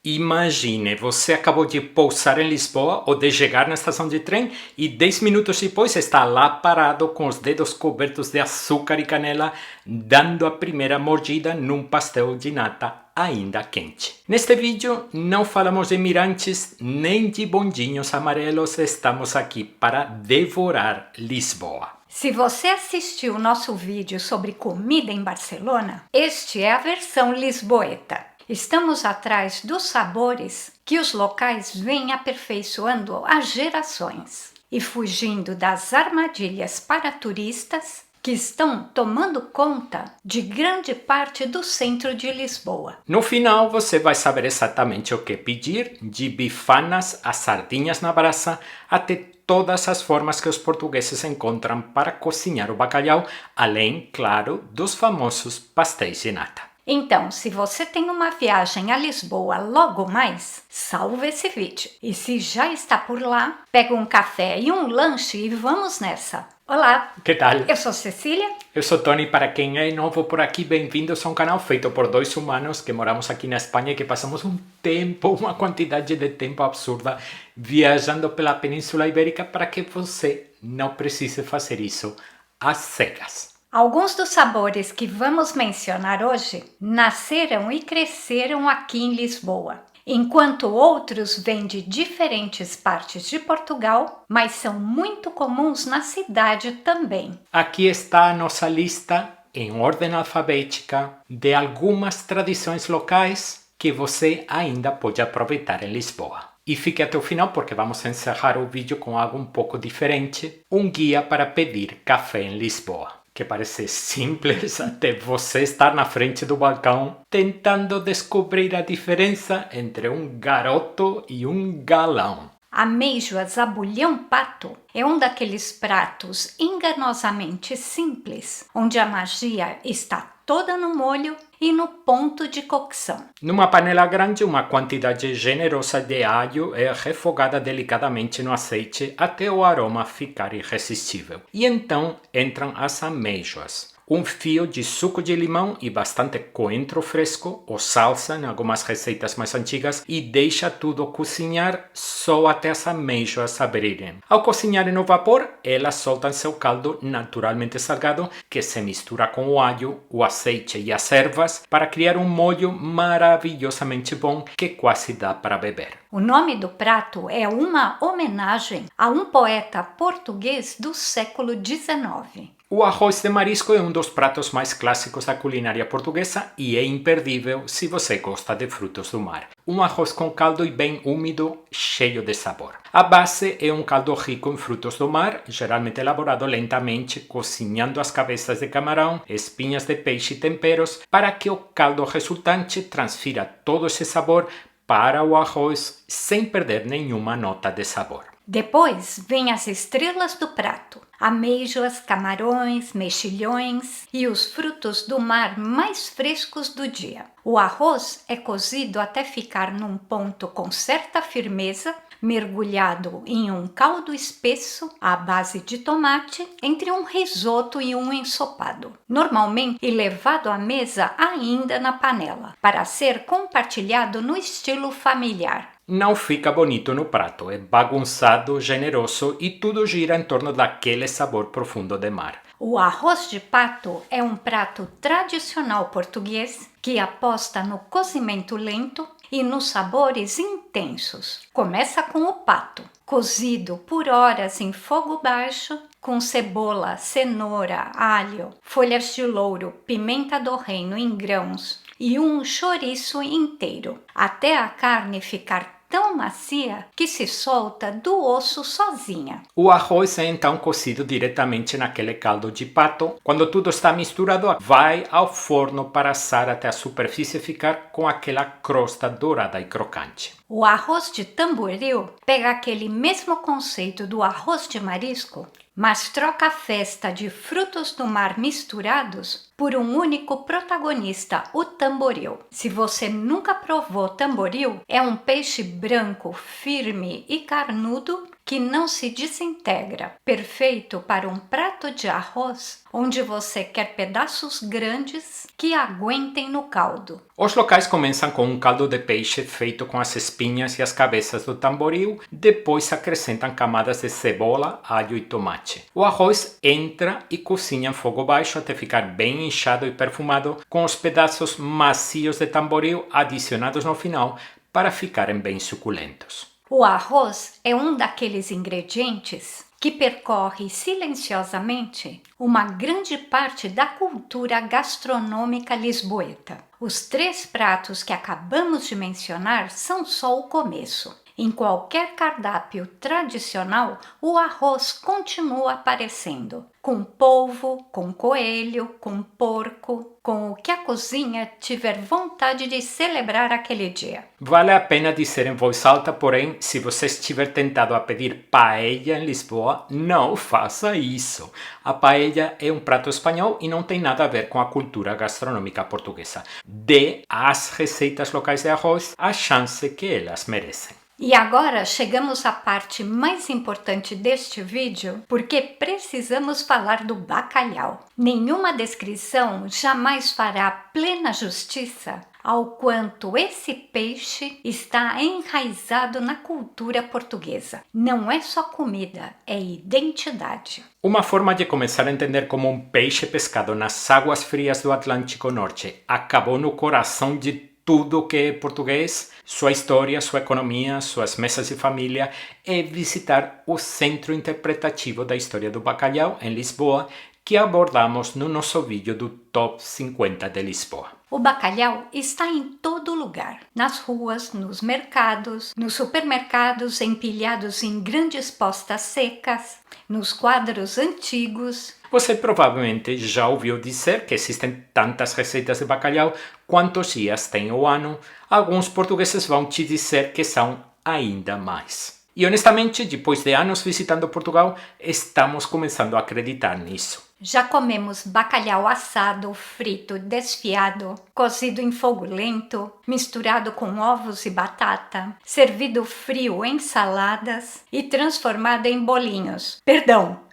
Imagine, você acabou de pousar em Lisboa ou de chegar na estação de trem e 10 minutos depois está lá parado com os dedos cobertos de açúcar e canela, dando a primeira mordida num pastel de nata ainda quente. Neste vídeo não falamos de mirantes nem de bondinhos amarelos, estamos aqui para devorar Lisboa. Se você assistiu o nosso vídeo sobre comida em Barcelona, este é a versão lisboeta. Estamos atrás dos sabores que os locais vêm aperfeiçoando há gerações e fugindo das armadilhas para turistas que estão tomando conta de grande parte do centro de Lisboa. No final você vai saber exatamente o que pedir, de bifanas a sardinhas na brasa, até todas as formas que os portugueses encontram para cozinhar o bacalhau, além, claro, dos famosos pastéis de nata. Então, se você tem uma viagem a Lisboa logo mais, salva esse vídeo. E se já está por lá, pega um café e um lanche e vamos nessa. Olá! Que tal? Eu sou Cecília. Eu sou Tony, para quem é novo por aqui, bem-vindos a um canal feito por dois humanos que moramos aqui na Espanha e que passamos uma quantidade de tempo absurda viajando pela Península Ibérica para que você não precise fazer isso às cegas. Alguns dos sabores que vamos mencionar hoje nasceram e cresceram aqui em Lisboa, enquanto outros vêm de diferentes partes de Portugal, mas são muito comuns na cidade também. Aqui está a nossa lista, em ordem alfabética, de algumas tradições locais que você ainda pode aproveitar em Lisboa. E fique até o final porque vamos encerrar o vídeo com algo um pouco diferente, um guia para pedir café em Lisboa. Que parece simples até você estar na frente do balcão tentando descobrir a diferença entre um garoto e um galão. Amêijoas à bulhão-pato é um daqueles pratos enganosamente simples, onde a magia está toda no molho e no ponto de cocção. Numa panela grande, uma quantidade generosa de alho é refogada delicadamente no azeite até o aroma ficar irresistível. E então entram as amêijoas. Um fio de suco de limão e bastante coentro fresco ou salsa em algumas receitas mais antigas e deixa tudo cozinhar só até as amêijoas abrirem. Ao cozinharem no vapor, elas soltam seu caldo naturalmente salgado que se mistura com o alho, o azeite e as ervas para criar um molho maravilhosamente bom que quase dá para beber. O nome do prato é uma homenagem a um poeta português do século XIX. O arroz de marisco é um dos pratos mais clássicos da culinária portuguesa e é imperdível se você gosta de frutos do mar. Um arroz com caldo e bem úmido, cheio de sabor. A base é um caldo rico em frutos do mar, geralmente elaborado lentamente, cozinhando as cabeças de camarão, espinhas de peixe e temperos, para que o caldo resultante transfira todo esse sabor para o arroz sem perder nenhuma nota de sabor. Depois vêm as estrelas do prato, amêijoas, camarões, mexilhões e os frutos do mar mais frescos do dia. O arroz é cozido até ficar num ponto com certa firmeza, mergulhado em um caldo espesso à base de tomate, entre um risoto e um ensopado. Normalmente é levado à mesa ainda na panela, para ser compartilhado no estilo familiar. Não fica bonito no prato, é bagunçado, generoso e tudo gira em torno daquele sabor profundo de mar. O arroz de pato é um prato tradicional português que aposta no cozimento lento e nos sabores intensos. Começa com o pato, cozido por horas em fogo baixo, com cebola, cenoura, alho, folhas de louro, pimenta do reino em grãos e um chouriço inteiro, até a carne ficar tão macia que se solta do osso sozinha. O arroz é então cozido diretamente naquele caldo de pato. Quando tudo está misturado, vai ao forno para assar até a superfície ficar com aquela crosta dourada e crocante. O arroz de tamboril pega aquele mesmo conceito do arroz de marisco, mas troca a festa de frutos do mar misturados por um único protagonista, o tamboril. Se você nunca provou tamboril, é um peixe branco, firme e carnudo que não se desintegra, perfeito para um prato de arroz onde você quer pedaços grandes que aguentem no caldo. Os locais começam com um caldo de peixe feito com as espinhas e as cabeças do tamboril, depois acrescentam camadas de cebola, alho e tomate. O arroz entra e cozinha em fogo baixo até ficar bem inchado e perfumado, com os pedaços macios de tamboril adicionados no final para ficarem bem suculentos. O arroz é um daqueles ingredientes que percorre silenciosamente uma grande parte da cultura gastronômica lisboeta. Os 3 pratos que acabamos de mencionar são só o começo. Em qualquer cardápio tradicional, o arroz continua aparecendo, com polvo, com coelho, com porco, com o que a cozinha tiver vontade de celebrar aquele dia. Vale a pena dizer em voz alta, porém, se você estiver tentado a pedir paella em Lisboa, não faça isso. A paella é um prato espanhol e não tem nada a ver com a cultura gastronômica portuguesa. Dê às receitas locais de arroz a chance que elas merecem. E agora chegamos à parte mais importante deste vídeo, porque precisamos falar do bacalhau. Nenhuma descrição jamais fará plena justiça ao quanto esse peixe está enraizado na cultura portuguesa. Não é só comida, é identidade. Uma forma de começar a entender como um peixe pescado nas águas frias do Atlântico Norte acabou no coração de tudo que é português, sua história, sua economia, suas mesas de família, é visitar o Centro Interpretativo da História do Bacalhau, em Lisboa, que abordamos no nosso vídeo do Top 50 de Lisboa. O bacalhau está em todo lugar, nas ruas, nos mercados, nos supermercados empilhados em grandes postas secas, nos quadros antigos. Você provavelmente já ouviu dizer que existem tantas receitas de bacalhau quantos dias tem o ano. Alguns portugueses vão te dizer que são ainda mais. E honestamente, depois de anos visitando Portugal, estamos começando a acreditar nisso. Já comemos bacalhau assado, frito, desfiado, cozido em fogo lento, misturado com ovos e batata, servido frio em saladas e transformado em bolinhos.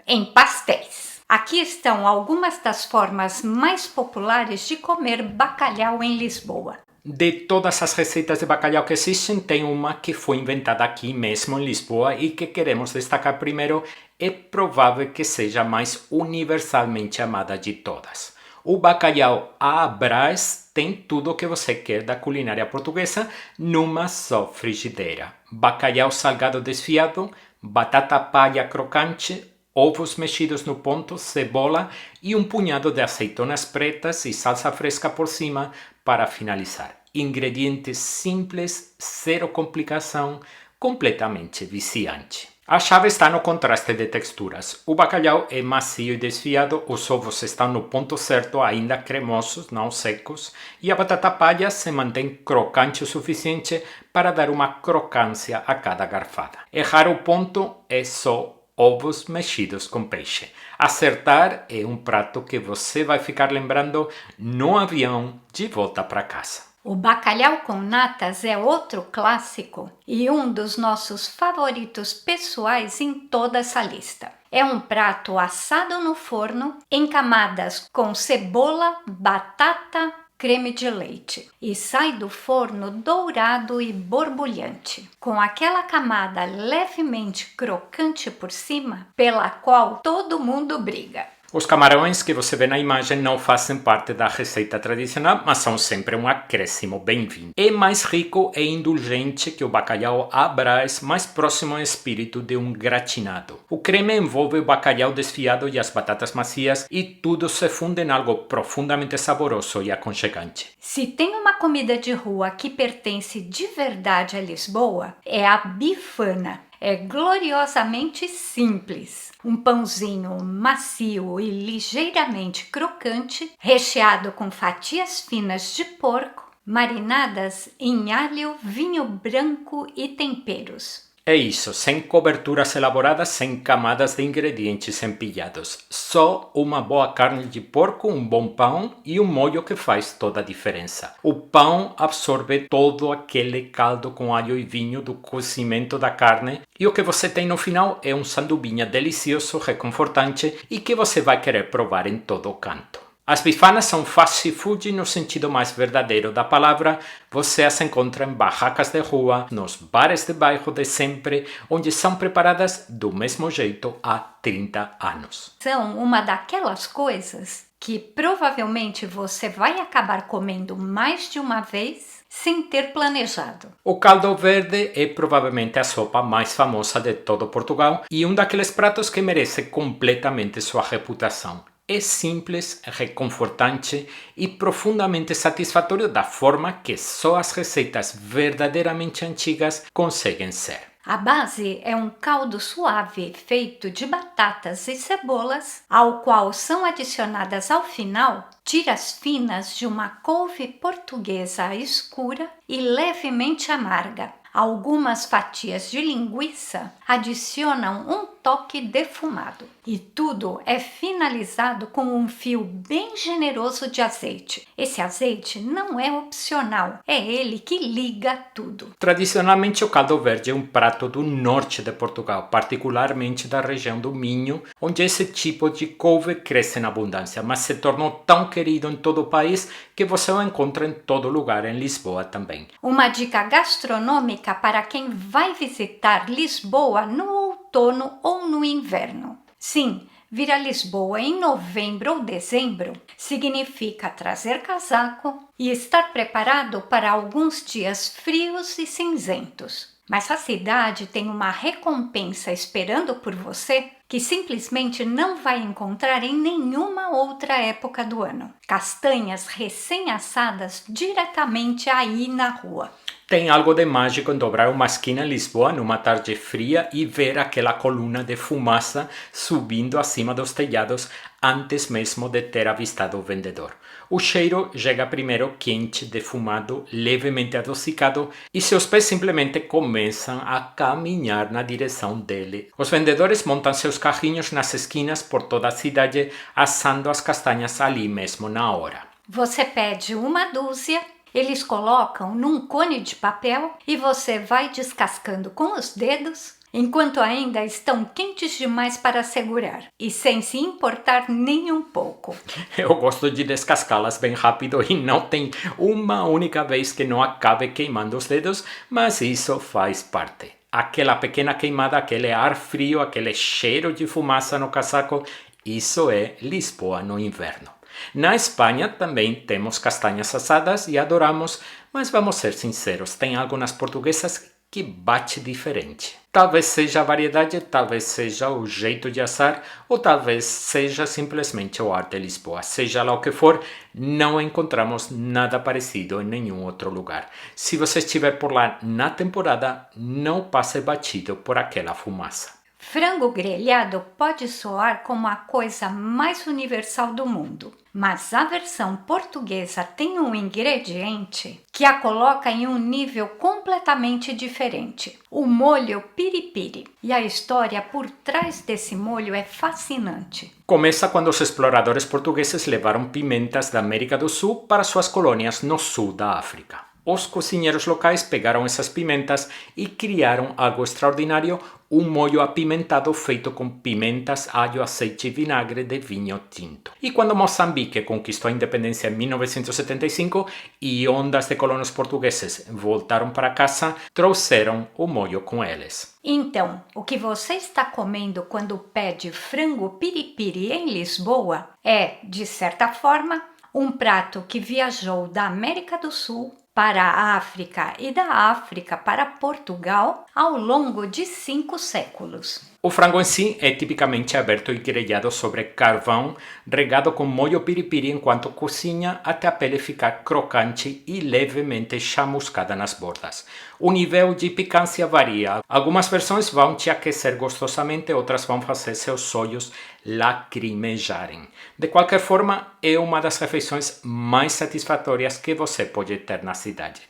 Em pastéis. Aqui estão algumas das formas mais populares de comer bacalhau em Lisboa. De todas as receitas de bacalhau que existem, tem uma que foi inventada aqui mesmo em Lisboa e que queremos destacar primeiro. É provável que seja a mais universalmente amada de todas. O bacalhau à Brás tem tudo o que você quer da culinária portuguesa numa só frigideira. Bacalhau salgado desfiado, batata palha crocante, ovos mexidos no ponto, cebola e um punhado de azeitonas pretas e salsa fresca por cima para finalizar. Ingredientes simples, zero complicação, completamente viciante. A chave está no contraste de texturas. O bacalhau é macio e desfiado, os ovos estão no ponto certo, ainda cremosos, não secos, e a batata palha se mantém crocante o suficiente para dar uma crocância a cada garfada. Errar o ponto é só ovos mexidos com peixe. Acertar é um prato que você vai ficar lembrando no avião de volta para casa. O bacalhau com natas é outro clássico e um dos nossos favoritos pessoais em toda essa lista. É um prato assado no forno em camadas com cebola, batata, creme de leite e sai do forno dourado e borbulhante, com aquela camada levemente crocante por cima, pela qual todo mundo briga. Os camarões que você vê na imagem não fazem parte da receita tradicional, mas são sempre um acréscimo bem-vindo. É mais rico e indulgente que o bacalhau à Brás, mais próximo ao espírito de um gratinado. O creme envolve o bacalhau desfiado e as batatas macias e tudo se funde em algo profundamente saboroso e aconchegante. Se tem uma comida de rua que pertence de verdade a Lisboa, é a bifana. É gloriosamente simples. Um pãozinho macio e ligeiramente crocante, recheado com fatias finas de porco, marinadas em alho, vinho branco e temperos. É isso, sem coberturas elaboradas, sem camadas de ingredientes empilhados. Só uma boa carne de porco, um bom pão e um molho que faz toda a diferença. O pão absorve todo aquele caldo com alho e vinho do cozimento da carne e o que você tem no final é um sanduinha delicioso, reconfortante e que você vai querer provar em todo o canto. As bifanas são fast food no sentido mais verdadeiro da palavra. Você as encontra em barracas de rua, nos bares de bairro de sempre, onde são preparadas do mesmo jeito há 30 anos. São uma daquelas coisas que provavelmente você vai acabar comendo mais de uma vez sem ter planejado. O caldo verde é provavelmente a sopa mais famosa de todo Portugal e um daqueles pratos que merece completamente sua reputação. É simples, reconfortante e profundamente satisfatório da forma que só as receitas verdadeiramente antigas conseguem ser. A base é um caldo suave feito de batatas e cebolas, ao qual são adicionadas ao final tiras finas de uma couve portuguesa escura e levemente amarga. Algumas fatias de linguiça adicionam um toque defumado. E tudo é finalizado com um fio bem generoso de azeite. Esse azeite não é opcional, é ele que liga tudo. Tradicionalmente, o caldo verde é um prato do norte de Portugal, particularmente da região do Minho, onde esse tipo de couve cresce em abundância, mas se tornou tão querido em todo o país que você o encontra em todo lugar, em Lisboa também. Uma dica gastronômica para quem vai visitar Lisboa no outono ou no inverno. Sim, vir a Lisboa em novembro ou dezembro significa trazer casaco e estar preparado para alguns dias frios e cinzentos. Mas a cidade tem uma recompensa esperando por você que simplesmente não vai encontrar em nenhuma outra época do ano. Castanhas recém-assadas diretamente aí na rua. Tem algo de mágico em dobrar uma esquina em Lisboa numa tarde fria e ver aquela coluna de fumaça subindo acima dos telhados antes mesmo de ter avistado o vendedor. O cheiro chega primeiro quente, defumado, levemente adocicado e seus pés simplesmente começam a caminhar na direção dele. Os vendedores montam seus carrinhos nas esquinas por toda a cidade, assando as castanhas ali mesmo na hora. Você pede uma dúzia. Eles colocam num cone de papel e você vai descascando com os dedos, enquanto ainda estão quentes demais para segurar e sem se importar nem um pouco. Eu gosto de descascá-las bem rápido e não tem uma única vez que não acabe queimando os dedos, mas isso faz parte. Aquela pequena queimada, aquele ar frio, aquele cheiro de fumaça no casaco, isso é Lisboa no inverno. Na Espanha também temos castanhas assadas e adoramos, mas vamos ser sinceros, tem algumas portuguesas que bate diferente. Talvez seja a variedade, talvez seja o jeito de assar, ou talvez seja simplesmente o ar de Lisboa. Seja lá o que for, não encontramos nada parecido em nenhum outro lugar. Se você estiver por lá na temporada, não passe batido por aquela fumaça. Frango grelhado pode soar como a coisa mais universal do mundo, mas a versão portuguesa tem um ingrediente que a coloca em um nível completamente diferente: o molho piripiri. E a história por trás desse molho é fascinante. Começa quando os exploradores portugueses levaram pimentas da América do Sul para suas colônias no sul da África. Os cozinheiros locais pegaram essas pimentas e criaram algo extraordinário, um molho apimentado feito com pimentas, alho, azeite e vinagre de vinho tinto. E quando Moçambique conquistou a independência em 1975 e ondas de colonos portugueses voltaram para casa, trouxeram o molho com eles. Então, o que você está comendo quando pede frango piripiri em Lisboa é, de certa forma, um prato que viajou da América do Sul para a África e da África para Portugal ao longo de 5 séculos. O frango em si é tipicamente aberto e grelhado sobre carvão, regado com molho piripiri enquanto cozinha até a pele ficar crocante e levemente chamuscada nas bordas. O nível de picância varia. Algumas versões vão te aquecer gostosamente, outras vão fazer seus olhos lacrimejarem. De qualquer forma, é uma das refeições mais satisfatórias que você pode ter na cidade.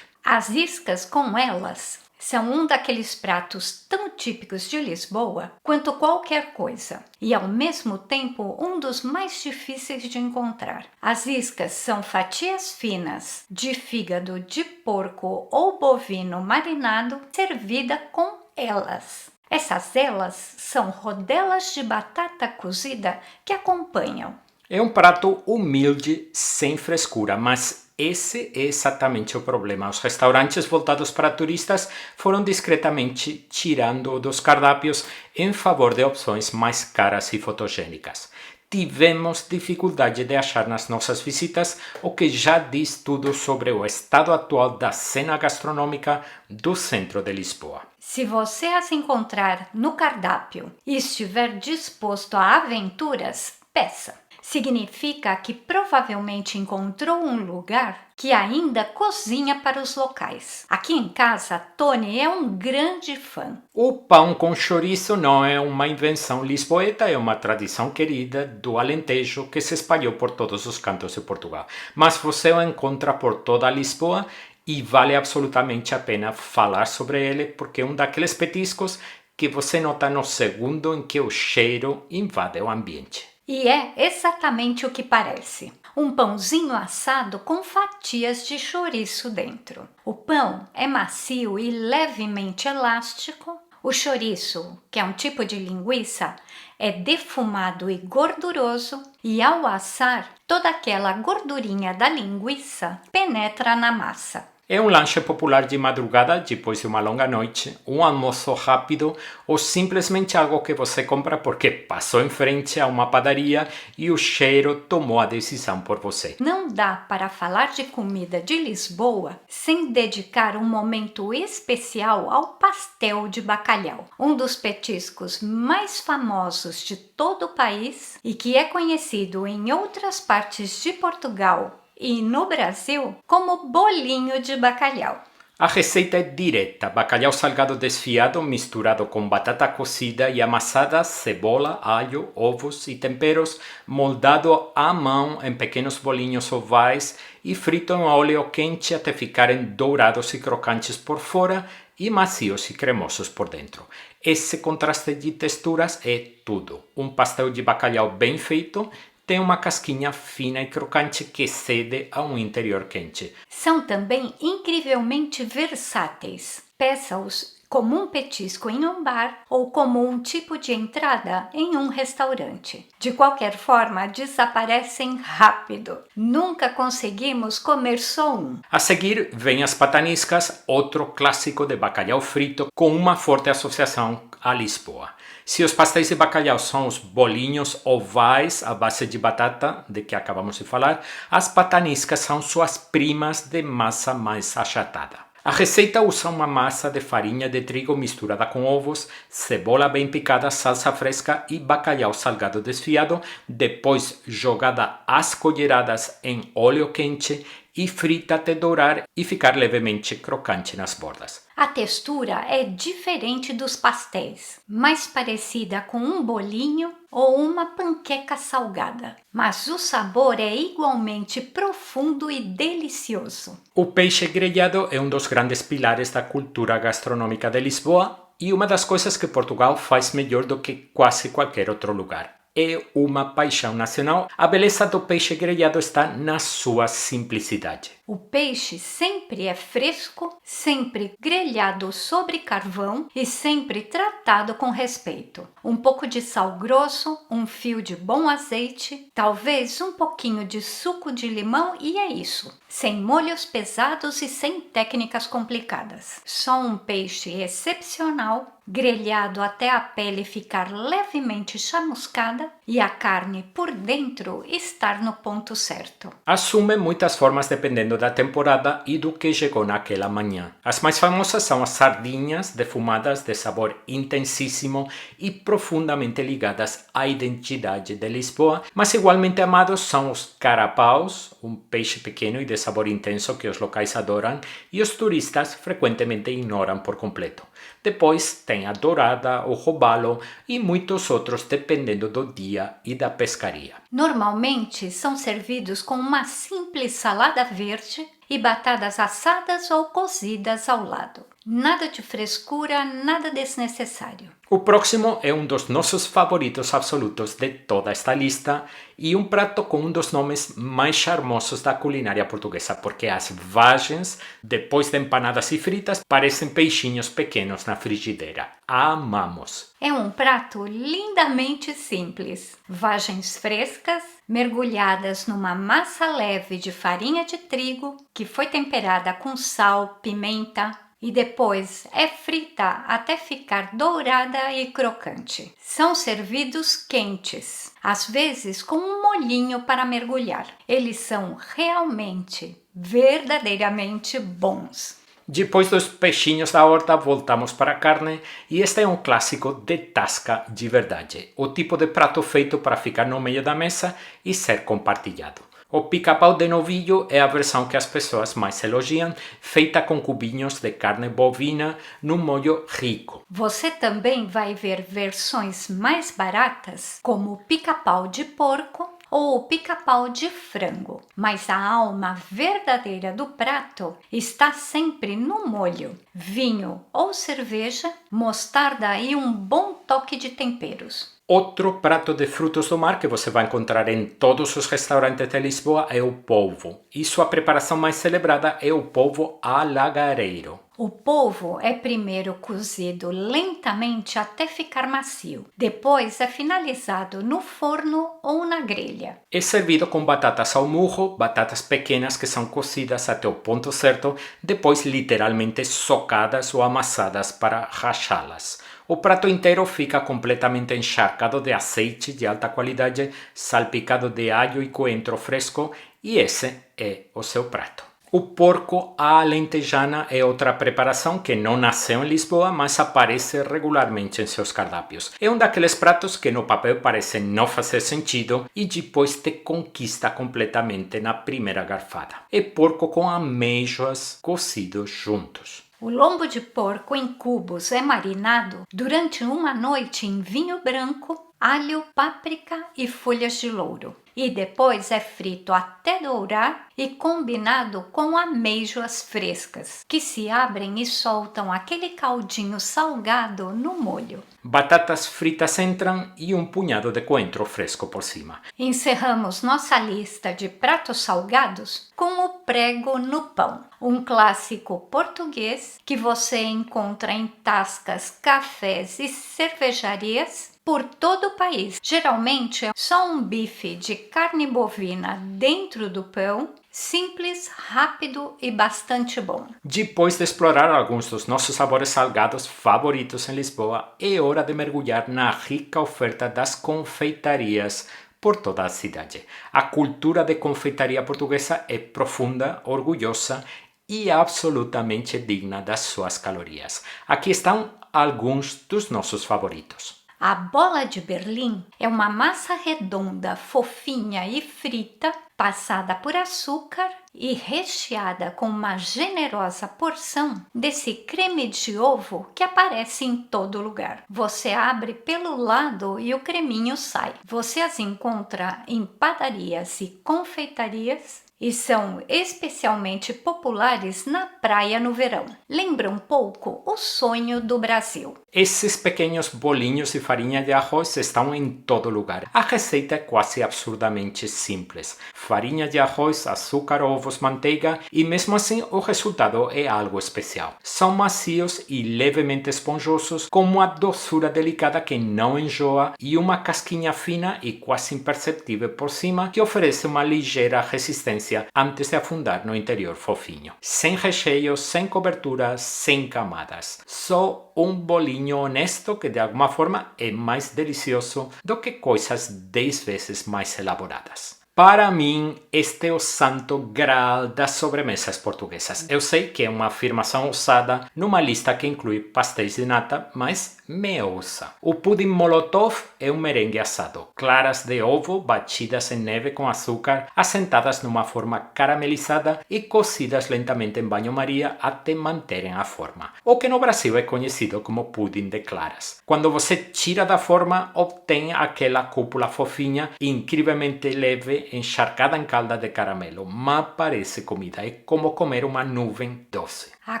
As iscas com elas São um daqueles pratos tão típicos de Lisboa quanto qualquer coisa, e ao mesmo tempo um dos mais difíceis de encontrar. As iscas são fatias finas de fígado de porco ou bovino marinado, servida com elas. Essas elas são rodelas de batata cozida que acompanham. É um prato humilde, sem frescura, mas esse é exatamente o problema. Os restaurantes voltados para turistas foram discretamente tirando dos cardápios em favor de opções mais caras e fotogênicas. Tivemos dificuldade de achar nas nossas visitas, o que já diz tudo sobre o estado atual da cena gastronômica do centro de Lisboa. Se você as encontrar no cardápio e estiver disposto a aventuras, peça. Significa que provavelmente encontrou um lugar que ainda cozinha para os locais. Aqui em casa, Tony é um grande fã. O pão com chouriço não é uma invenção lisboeta, é uma tradição querida do Alentejo que se espalhou por todos os cantos de Portugal. Mas você o encontra por toda Lisboa e vale absolutamente a pena falar sobre ele, porque é um daqueles petiscos que você nota no segundo em que o cheiro invade o ambiente. E é exatamente o que parece. Um pãozinho assado com fatias de chouriço dentro. O pão é macio e levemente elástico. O chouriço, que é um tipo de linguiça, é defumado e gorduroso, e ao assar, toda aquela gordurinha da linguiça penetra na massa. É um lanche popular de madrugada, depois de uma longa noite, um almoço rápido ou simplesmente algo que você compra porque passou em frente a uma padaria e o cheiro tomou a decisão por você. Não dá para falar de comida de Lisboa sem dedicar um momento especial ao pastel de bacalhau, um dos petiscos mais famosos de todo o país e que é conhecido em outras partes de Portugal e no Brasil como bolinho de bacalhau. A receita é direta: bacalhau salgado desfiado misturado com batata cozida e amassada, cebola, alho, ovos e temperos, moldado à mão em pequenos bolinhos ovais e frito em óleo quente até ficarem dourados e crocantes por fora e macios e cremosos por dentro. Esse contraste de texturas é tudo. Um pastel de bacalhau bem feito tem uma casquinha fina e crocante que cede a um interior quente. São também incrivelmente versáteis. Peça-os como um petisco em um bar ou como um tipo de entrada em um restaurante. De qualquer forma, desaparecem rápido. Nunca conseguimos comer só um. A seguir vem as pataniscas, outro clássico de bacalhau frito com uma forte associação a Lisboa. Se os pastéis de bacalhau são os bolinhos ovais à base de batata, de que acabamos de falar, as pataniscas são suas primas de massa mais achatada. A receita usa uma massa de farinha de trigo misturada com ovos, cebola bem picada, salsa fresca e bacalhau salgado desfiado, depois jogada às colheradas em óleo quente e frita até dourar e ficar levemente crocante nas bordas. A textura é diferente dos pastéis, mais parecida com um bolinho ou uma panqueca salgada, mas o sabor é igualmente profundo e delicioso. O peixe grelhado é um dos grandes pilares da cultura gastronômica de Lisboa e uma das coisas que Portugal faz melhor do que quase qualquer outro lugar. É uma paixão nacional. A beleza do peixe grelhado está na sua simplicidade. O peixe sempre é fresco, sempre grelhado sobre carvão e sempre tratado com respeito. Um pouco de sal grosso, um fio de bom azeite, talvez um pouquinho de suco de limão e é isso. Sem molhos pesados e sem técnicas complicadas. Só um peixe excepcional, grelhado até a pele ficar levemente chamuscada e a carne por dentro estar no ponto certo. Assume muitas formas dependendo da temporada e do que chegou naquela manhã. As mais famosas são as sardinhas defumadas de sabor intensíssimo e profundamente ligadas à identidade de Lisboa, mas igualmente amados são os carapaus, um peixe pequeno e de sabor intenso que os locais adoram e os turistas frequentemente ignoram por completo. Depois tem a dourada, o robalo e muitos outros dependendo do dia e da pescaria. Normalmente são servidos com uma simples salada verde e batatas assadas ou cozidas ao lado. Nada de frescura, nada desnecessário. O próximo é um dos nossos favoritos absolutos de toda esta lista e um prato com um dos nomes mais charmosos da culinária portuguesa, porque as vagens, depois de empanadas e fritas, parecem peixinhos pequenos na frigideira. Amamos! É um prato lindamente simples. Vagens frescas, mergulhadas numa massa leve de farinha de trigo, que foi temperada com sal, pimenta, e depois é frita até ficar dourada e crocante. São servidos quentes, às vezes com um molhinho para mergulhar. Eles são realmente, verdadeiramente bons. Depois dos peixinhos da horta, voltamos para a carne e este é um clássico de tasca de verdade. O tipo de prato feito para ficar no meio da mesa e ser compartilhado. O pica-pau de novilho é a versão que as pessoas mais elogiam, feita com cubinhos de carne bovina num molho rico. Você também vai ver versões mais baratas, como o pica-pau de porco ou o pica-pau de frango, mas a alma verdadeira do prato está sempre no molho, vinho ou cerveja, mostarda e um bom toque de temperos. Outro prato de frutos do mar que você vai encontrar em todos os restaurantes de Lisboa é o polvo. E sua preparação mais celebrada é o polvo alagareiro. O polvo é primeiro cozido lentamente até ficar macio. Depois é finalizado no forno ou na grelha. É servido com batatas ao murro, batatas pequenas que são cozidas até o ponto certo, depois literalmente socadas ou amassadas para rachá-las. O prato inteiro fica completamente encharcado de azeite de alta qualidade, salpicado de alho e coentro fresco, e esse é o seu prato. O porco à alentejana é outra preparação que não nasceu em Lisboa, mas aparece regularmente em seus cardápios. É um daqueles pratos que no papel parece não fazer sentido e depois te conquista completamente na primeira garfada. É porco com amêijoas cozidos juntos. O lombo de porco em cubos é marinado durante uma noite em vinho branco, alho, páprica e folhas de louro. E depois é frito até dourar e combinado com amêijoas frescas, que se abrem e soltam aquele caldinho salgado no molho. Batatas fritas entram e um punhado de coentro fresco por cima. Encerramos nossa lista de pratos salgados com o prego no pão, um clássico português que você encontra em tascas, cafés e cervejarias por todo o país. Geralmente é só um bife de carne bovina dentro do pão, simples, rápido e bastante bom. Depois de explorar alguns dos nossos sabores salgados favoritos em Lisboa, é hora de mergulhar na rica oferta das confeitarias por toda a cidade. A cultura de confeitaria portuguesa é profunda, orgulhosa e absolutamente digna das suas calorias. Aqui estão alguns dos nossos favoritos. A bola de Berlim é uma massa redonda, fofinha e frita, passada por açúcar e recheada com uma generosa porção desse creme de ovo que aparece em todo lugar. Você abre pelo lado e o creminho sai. Você as encontra em padarias e confeitarias e são especialmente populares na praia no verão. Lembra um pouco o sonho do Brasil. Esses pequenos bolinhos de farinha de arroz estão em todo lugar. A receita é quase absurdamente simples. Farinha de arroz, açúcar, ovos, manteiga e mesmo assim o resultado é algo especial. São macios e levemente esponjosos, com uma doçura delicada que não enjoa e uma casquinha fina e quase imperceptível por cima que oferece uma ligeira resistência antes de afundar no interior fofinho. Sem recheio, sem cobertura, sem camadas. Só um bolinho honesto que de alguma forma é mais delicioso do que coisas 10 vezes mais elaboradas. Para mim, este é o santo graal das sobremesas portuguesas. Eu sei que é uma afirmação ousada numa lista que inclui pastéis de nata, mas me ouça. O pudim molotov é um merengue assado. Claras de ovo batidas em neve com açúcar, assentadas numa forma caramelizada e cozidas lentamente em banho-maria até manterem a forma. O que no Brasil é conhecido como pudim de claras. Quando você tira da forma, obtém aquela cúpula fofinha e incrivelmente leve encharcada em calda de caramelo, mas parece comida, é como comer uma nuvem doce. A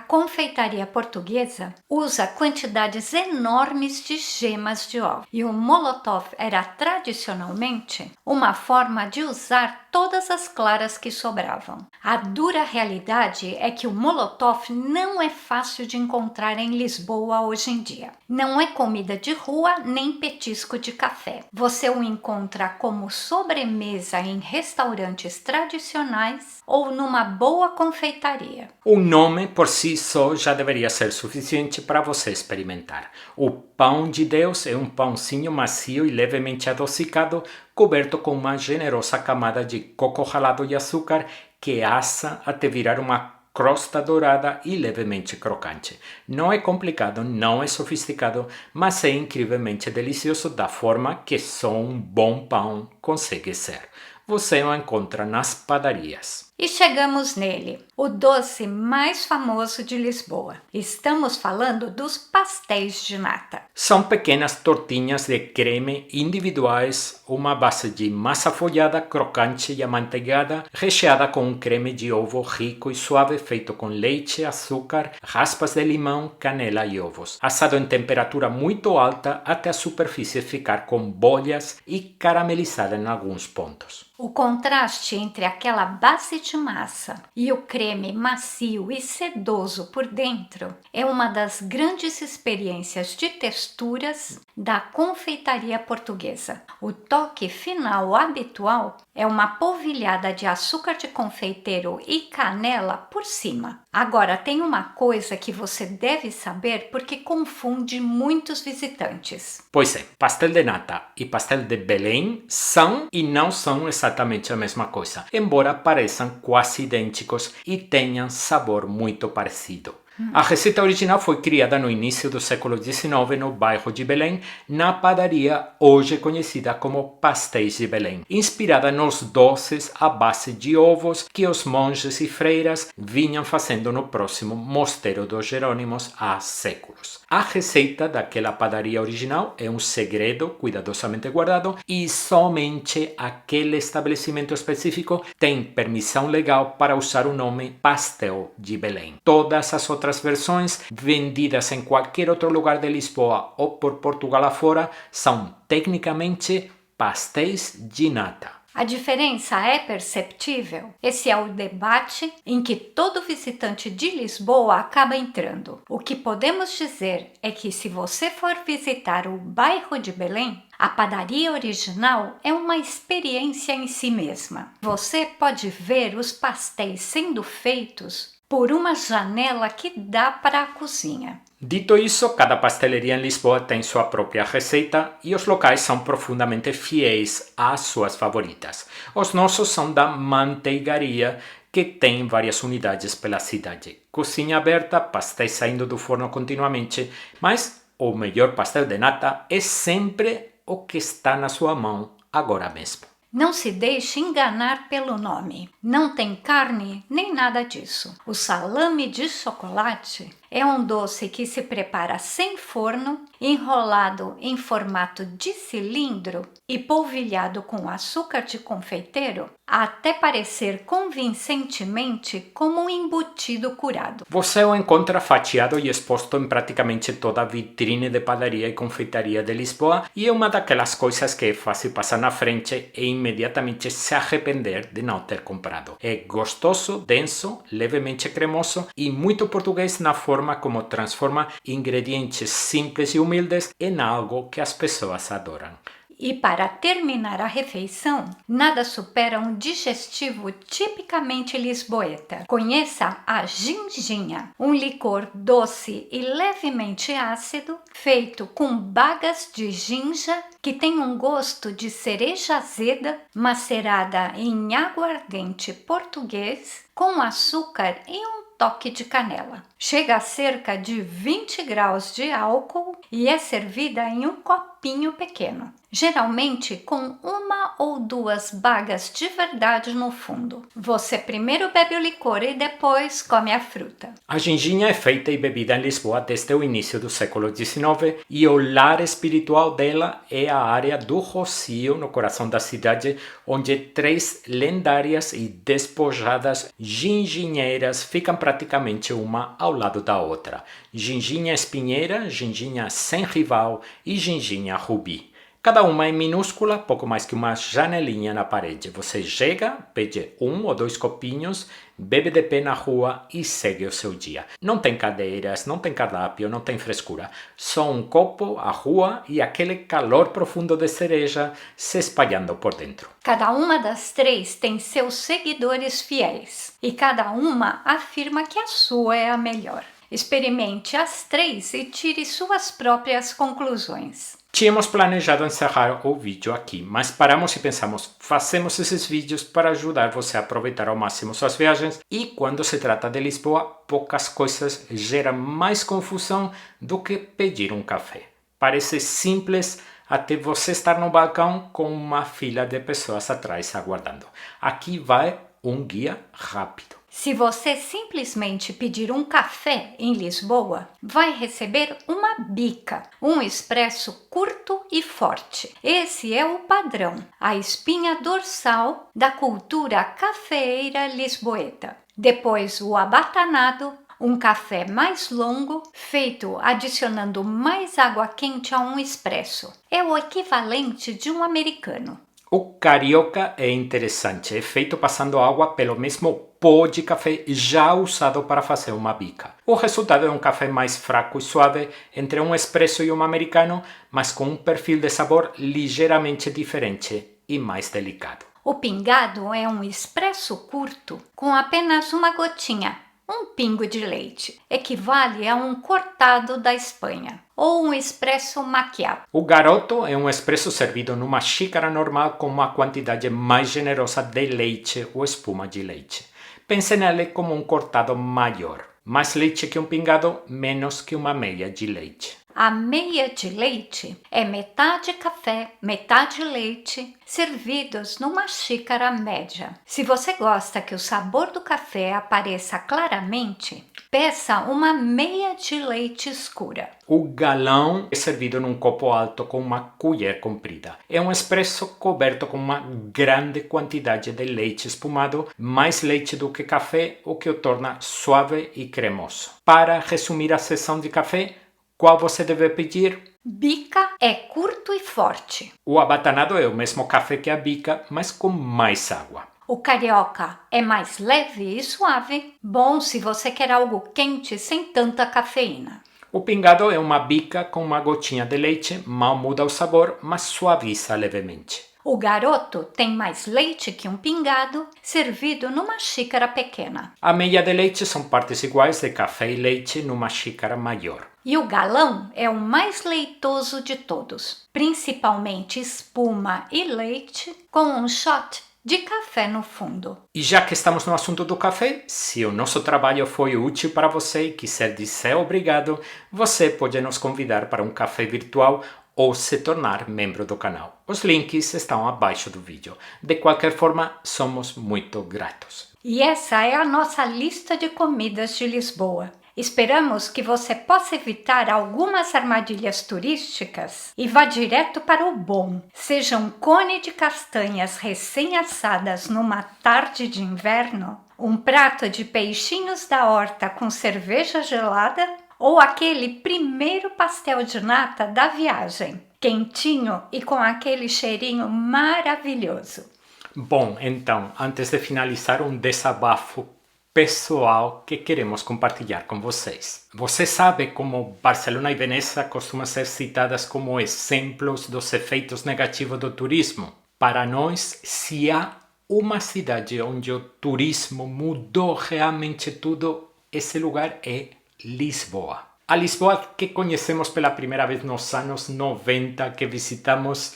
confeitaria portuguesa usa quantidades enormes de gemas de ovo e o Molotov era tradicionalmente uma forma de usar todas as claras que sobravam. A dura realidade é que o Molotov não é fácil de encontrar em Lisboa hoje em dia. Não é comida de rua nem petisco de café. Você o encontra como sobremesa em restaurantes tradicionais ou numa boa confeitaria. O nome por si só já deveria ser suficiente para você experimentar. O pão de Deus é um pãozinho macio e levemente adocicado, coberto com uma generosa camada de coco ralado e açúcar que assa até virar uma crosta dourada e levemente crocante. Não é complicado, não é sofisticado, mas é incrivelmente delicioso da forma que só um bom pão consegue ser. Você o encontra nas padarias. E chegamos nele, o doce mais famoso de Lisboa. Estamos falando dos pastéis de nata. São pequenas tortinhas de creme individuais, uma base de massa folhada, crocante e amanteigada, recheada com um creme de ovo rico e suave feito com leite, açúcar, raspas de limão, canela e ovos. Assado em temperatura muito alta até a superfície ficar com bolhas e caramelizada em alguns pontos. O contraste entre aquela base de massa e o creme macio e sedoso por dentro é uma das grandes experiências de texturas da confeitaria portuguesa. O toque final habitual é uma polvilhada de açúcar de confeiteiro e canela por cima. Agora, tem uma coisa que você deve saber porque confunde muitos visitantes. Pois é, pastel de nata e pastel de Belém são e não são exatamente a mesma coisa, embora pareçam quase idênticos e tenham sabor muito parecido. A receita original foi criada no início do século XIX no bairro de Belém, na padaria hoje conhecida como Pastéis de Belém, inspirada nos doces à base de ovos que os monges e freiras vinham fazendo no próximo Mosteiro dos Jerônimos há séculos. A receita daquela padaria original é um segredo cuidadosamente guardado e somente aquele estabelecimento específico tem permissão legal para usar o nome Pastel de Belém. Todas as outras versões vendidas em qualquer outro lugar de Lisboa ou por Portugal afora são tecnicamente pastéis de nata. A diferença é perceptível? Esse é o debate em que todo visitante de Lisboa acaba entrando. O que podemos dizer é que se você for visitar o bairro de Belém, a padaria original é uma experiência em si mesma. Você pode ver os pastéis sendo feitos por uma janela que dá para a cozinha. Dito isso, cada pastelaria em Lisboa tem sua própria receita e os locais são profundamente fiéis às suas favoritas. Os nossos são da Manteigaria, que tem várias unidades pela cidade. Cozinha aberta, pastéis saindo do forno continuamente, mas o melhor pastel de nata é sempre o que está na sua mão agora mesmo. Não se deixe enganar pelo nome. Não tem carne nem nada disso. O salame de chocolate é um doce que se prepara sem forno, enrolado em formato de cilindro e polvilhado com açúcar de confeiteiro até parecer convincentemente como um embutido curado. Você o encontra fatiado e exposto em praticamente toda a vitrine de padaria e confeitaria de Lisboa e é uma daquelas coisas que é fácil passar na frente e imediatamente se arrepender de não ter comprado. É gostoso, denso, levemente cremoso e muito português na forma como transforma ingredientes simples e humildes em algo que as pessoas adoram. E para terminar a refeição, nada supera um digestivo tipicamente lisboeta. Conheça a ginginha, um licor doce e levemente ácido, feito com bagas de ginja, que tem um gosto de cereja azeda, macerada em aguardente português, com açúcar e um toque de canela. Chega a cerca de 20 graus de álcool e é servida em um copinho copinho pequeno, geralmente com 1 ou 2 bagas de verdade no fundo. Você primeiro bebe o licor e depois come a fruta. A ginginha é feita e bebida em Lisboa desde o início do século XIX e o lar espiritual dela é a área do Rocio, no coração da cidade, onde 3 lendárias e despojadas ginginheiras ficam praticamente uma ao lado da outra. Ginginha espinheira, ginginha sem rival e ginginha rubi. Cada uma é minúscula, pouco mais que uma janelinha na parede. Você chega, pede 1 ou 2 copinhos, bebe de pé na rua e segue o seu dia. Não tem cadeiras, não tem cardápio, não tem frescura. Só um copo, a rua e aquele calor profundo de cereja se espalhando por dentro. Cada uma das 3 tem seus seguidores fiéis e cada uma afirma que a sua é a melhor. Experimente as 3 e tire suas próprias conclusões. Tínhamos planejado encerrar o vídeo aqui, mas paramos e pensamos, fazemos esses vídeos para ajudar você a aproveitar ao máximo suas viagens e quando se trata de Lisboa, poucas coisas geram mais confusão do que pedir um café. Parece simples até você estar no balcão com uma fila de pessoas atrás aguardando. Aqui vai um guia rápido. Se você simplesmente pedir um café em Lisboa, vai receber uma bica, um expresso curto e forte. Esse é o padrão, a espinha dorsal da cultura cafeeira lisboeta. Depois o abatanado, um café mais longo, feito adicionando mais água quente a um expresso. É o equivalente de um americano. O carioca é interessante, é feito passando água pelo mesmo pó de café já usado para fazer uma bica. O resultado é um café mais fraco e suave, entre um espresso e um americano, mas com um perfil de sabor ligeiramente diferente e mais delicado. O pingado é um expresso curto com apenas uma gotinha, um pingo de leite. Equivale a um cortado da Espanha ou um expresso macchiato. O garoto é um expresso servido numa xícara normal com uma quantidade mais generosa de leite ou espuma de leite. Pense nele como um cortado maior. Mais leite que um pingado, menos que uma meia de leite. A meia de leite é metade café, metade leite, servidos numa xícara média. Se você gosta que o sabor do café apareça claramente, peça uma meia de leite escura. O galão é servido num copo alto com uma colher comprida. É um expresso coberto com uma grande quantidade de leite espumado, mais leite do que café, o que o torna suave e cremoso. Para resumir a sessão de café, qual você deve pedir? Bica é curto e forte. O abatanado é o mesmo café que a bica, mas com mais água. O carioca é mais leve e suave, bom se você quer algo quente sem tanta cafeína. O pingado é uma bica com uma gotinha de leite, mal muda o sabor, mas suaviza levemente. O garoto tem mais leite que um pingado, servido numa xícara pequena. A meia de leite são partes iguais de café e leite numa xícara maior. E o galão é o mais leitoso de todos, principalmente espuma e leite, com um shot de café no fundo. E já que estamos no assunto do café, se o nosso trabalho foi útil para você e quiser dizer obrigado, você pode nos convidar para um café virtual ou se tornar membro do canal. Os links estão abaixo do vídeo. De qualquer forma, somos muito gratos. E essa é a nossa lista de comidas de Lisboa. Esperamos que você possa evitar algumas armadilhas turísticas e vá direto para o bom. Seja um cone de castanhas recém-assadas numa tarde de inverno, um prato de peixinhos da horta com cerveja gelada ou aquele primeiro pastel de nata da viagem, quentinho e com aquele cheirinho maravilhoso. Bom, então, antes de finalizar, um desabafo pessoal que queremos compartilhar com vocês. Você sabe como Barcelona e Veneza costumam ser citadas como exemplos dos efeitos negativos do turismo? Para nós, se há uma cidade onde o turismo mudou realmente tudo, esse lugar é Lisboa. A Lisboa que conhecemos pela primeira vez nos anos 90, que visitamos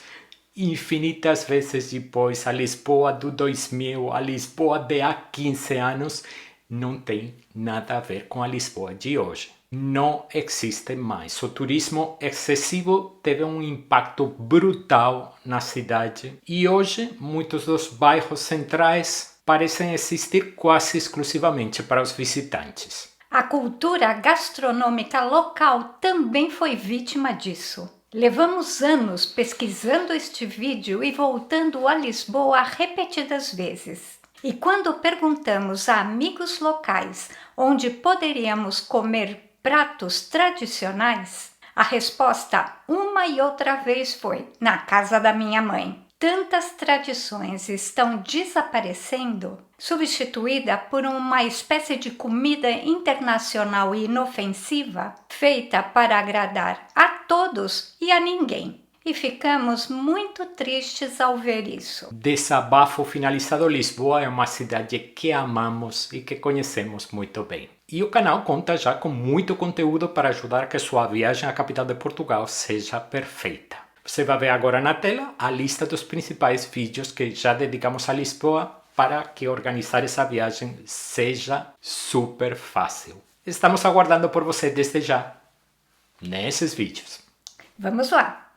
infinitas vezes depois, a Lisboa do 2000, a Lisboa de há 15 anos, não tem nada a ver com a Lisboa de hoje. não existe mais. O turismo excessivo teve um impacto brutal na cidade e hoje muitos dos bairros centrais parecem existir quase exclusivamente para os visitantes. A cultura gastronômica local também foi vítima disso. Levamos anos pesquisando este vídeo e voltando a Lisboa repetidas vezes. E quando perguntamos a amigos locais onde poderíamos comer pratos tradicionais, a resposta uma e outra vez foi: na casa da minha mãe. Tantas tradições estão desaparecendo, substituída por uma espécie de comida internacional e inofensiva, feita para agradar a todos e a ninguém. E ficamos muito tristes ao ver isso. Desabafo finalizado. Lisboa é uma cidade que amamos e que conhecemos muito bem. E o canal conta já com muito conteúdo para ajudar que sua viagem à capital de Portugal seja perfeita. Você vai ver agora na tela a lista dos principais vídeos que já dedicamos a Lisboa para que organizar essa viagem seja super fácil. Estamos aguardando por você desde já nesses vídeos. Vamos lá!